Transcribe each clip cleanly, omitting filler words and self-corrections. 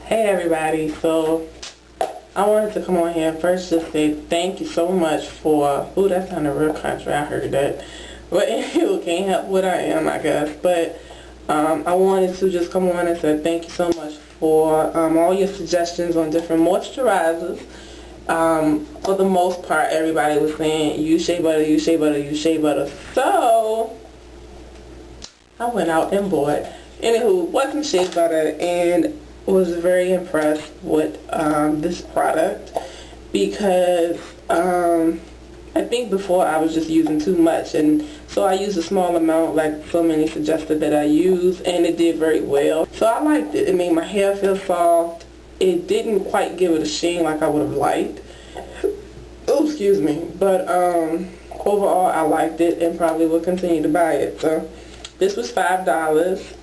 Hey everybody, so I wanted to come on here and first just say thank you so much for, ooh, that sounded real country, I heard that, but you can't help what I am, I guess, but I wanted to just come on and say thank you so much for all your suggestions on different moisturizers. For the most part, everybody was saying use shea butter, use shea butter, use shea butter, so I went out and bought, anywho, bought some shea butter and was very impressed with this product because I think before I was just using too much, and so I used a small amount like so many suggested that I use, and it did very well. So I liked it. It made my hair feel soft. It didn't quite give it a sheen like I would have liked. Oh, excuse me. But overall I liked it and probably will continue to buy it. So this was $5.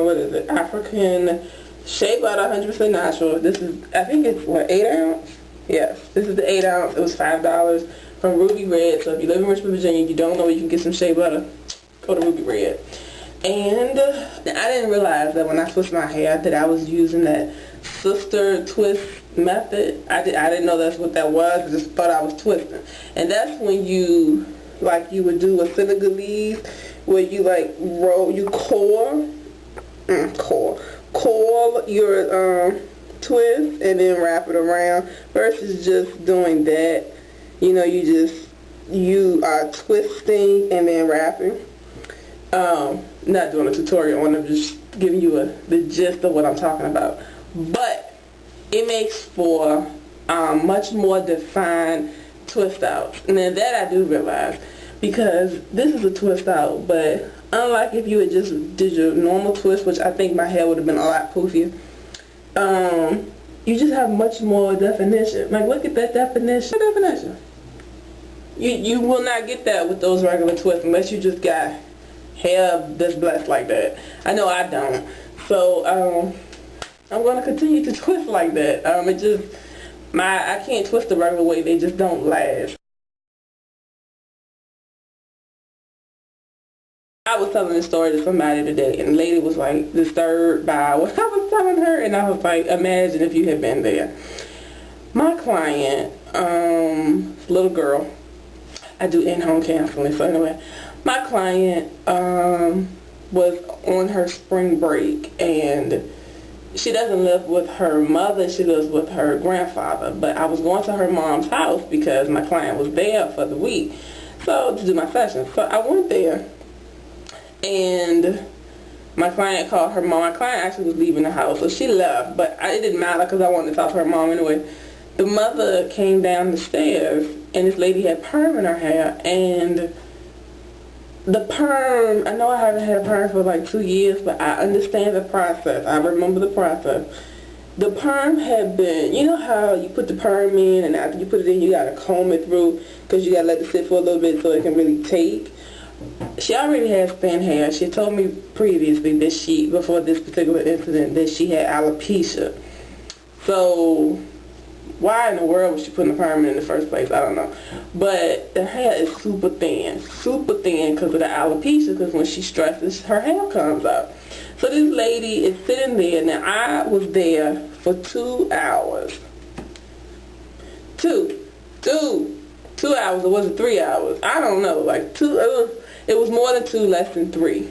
What is it? African shea butter, 100% natural. This is, I think it's what, 8 ounce? Yes, this is the 8 ounce. It was $5 from Ruby Red. So if you live in Richmond, Virginia, you don't know where you can get some shea butter, go to Ruby Red. And I didn't realize that when I twist my hair that I was using that sister twist method. I didn't know that's what that was. I just thought I was twisting. And that's when you, like you would do a Senegalese, where you like roll, you coil your twist and then wrap it around, versus just doing that. You know, you are twisting and then wrapping. Not doing a tutorial on them, just giving you the gist of what I'm talking about. But it makes for much more defined twist outs. Now that I do realize, because this is a twist out, but unlike if you had just did your normal twist, which I think my hair would have been a lot poofier, you just have much more definition. Like, look at that definition. What definition? You will not get that with those regular twists unless you just got hair that's blessed like that. I know I don't. So I'm going to continue to twist like that. I can't twist the regular way. They just don't last. I was telling this story to somebody today, and the lady was like disturbed by what I was telling her, and I was like, imagine if you had been there. My client, little girl, I do in-home counseling, so anyway, my client was on her spring break, and she doesn't live with her mother, she lives with her grandfather, but I was going to her mom's house because my client was there for the week, so to do my session. So I went there, and my client called her mom. My client actually was leaving the house, so she left, but it didn't matter because I wanted to talk to her mom anyway. The mother came down the stairs, and this lady had perm in her hair, and the perm, I know I haven't had a perm for like 2 years, but I understand the process. I remember the process. The perm had been, you know how you put the perm in, and after you put it in, you got to comb it through because you got to let it sit for a little bit so it can really take. She already has thin hair. She told me previously that before this particular incident, that she had alopecia. So why in the world was she putting the perm in the first place? I don't know. But her hair is super thin because of the alopecia, because when she stresses, her hair comes out. So this lady is sitting there. Now, I was there for 2 hours. Two hours, or was it 3 hours? I don't know. Like it was more than 2, less than 3.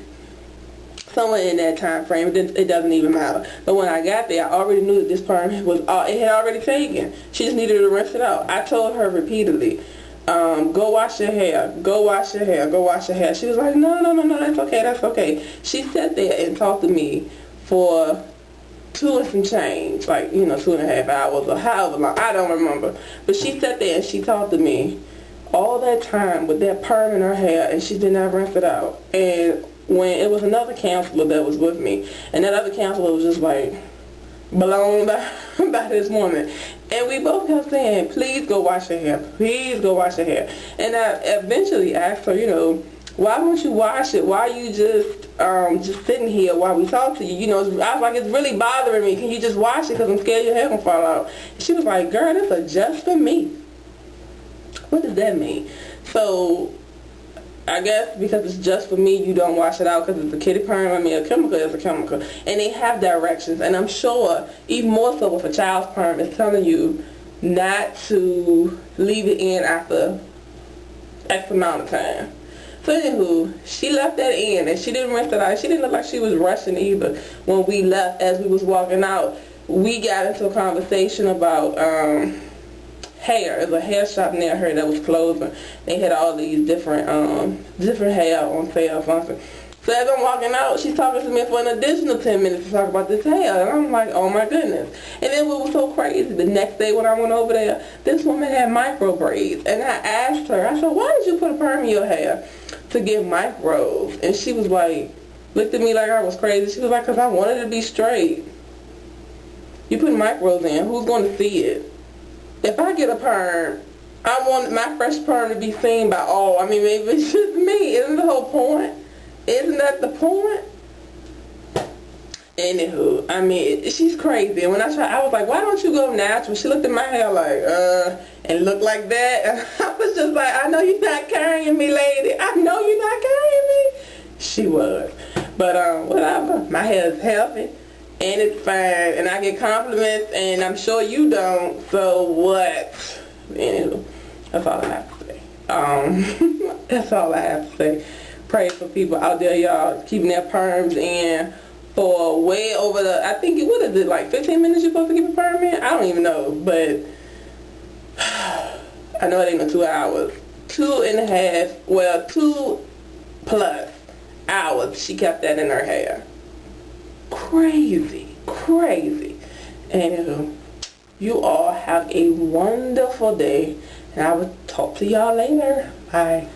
Somewhere in that time frame. It doesn't even matter. But when I got there, I already knew that this perm it had already taken. She just needed to rinse it out. I told her repeatedly, go wash your hair, go wash your hair, go wash your hair. She was like, no, that's okay. She sat there and talked to me for 2 and some change, like, 2.5 hours or however long, I don't remember. But she sat there and she talked to me all that time with that perm in her hair, and she did not rinse it out. And when it was another counselor that was with me, and that other counselor was just like blown by this woman, and we both kept saying, please go wash your hair, please go wash your hair. And I eventually asked her, why don't you wash it? Why are you just sitting here while we talk to you? I was like, it's really bothering me. Can you just wash it, because I'm scared your hair gonna fall out? And she was like, girl, this is just for me. What does that mean? So I guess because it's just for me, you don't wash it out because it's a kitty perm. I mean, a chemical is a chemical. And they have directions. And I'm sure, even more so with a child's perm, it's telling you not to leave it in after X amount of time. So anywho, she left that in and she didn't rinse it out. She didn't look like she was rushing either. When we left, as we was walking out, we got into a conversation about hair. There's a hair shop near her that was closing. They had all these different hair on sale or something. So as I'm walking out, she's talking to me for an additional 10 minutes to talk about this hair. And I'm like, oh my goodness. And then what was so crazy, the next day when I went over there, this woman had micro braids. And I asked her, I said, why did you put a perm in your hair to get micros? And she was like, looked at me like I was crazy. She was like, because I wanted it to be straight. You put micros in, who's going to see it? If I get a perm, I want my fresh perm to be seen by all. I mean, maybe it's just me. Isn't the whole point? Isn't that the point? Anywho, I mean, she's crazy. And when I was like, why don't you go natural? She looked at my hair like, and looked like that. And I was just like, I know you're not carrying me, lady. I know you're not carrying me. She was. But, whatever. My hair is healthy. And it's fine, and I get compliments, and I'm sure you don't, so what? Anyway, that's all I have to say. That's all I have to say. Pray for people out there, y'all, keeping their perms in for way over the, I think, what is it, like 15 minutes you're supposed to keep a perm in? I don't even know, but I know it ain't no 2 hours. 2.5, well, 2+ hours she kept that in her hair. Crazy. And you all have a wonderful day, and I will talk to y'all later. Bye.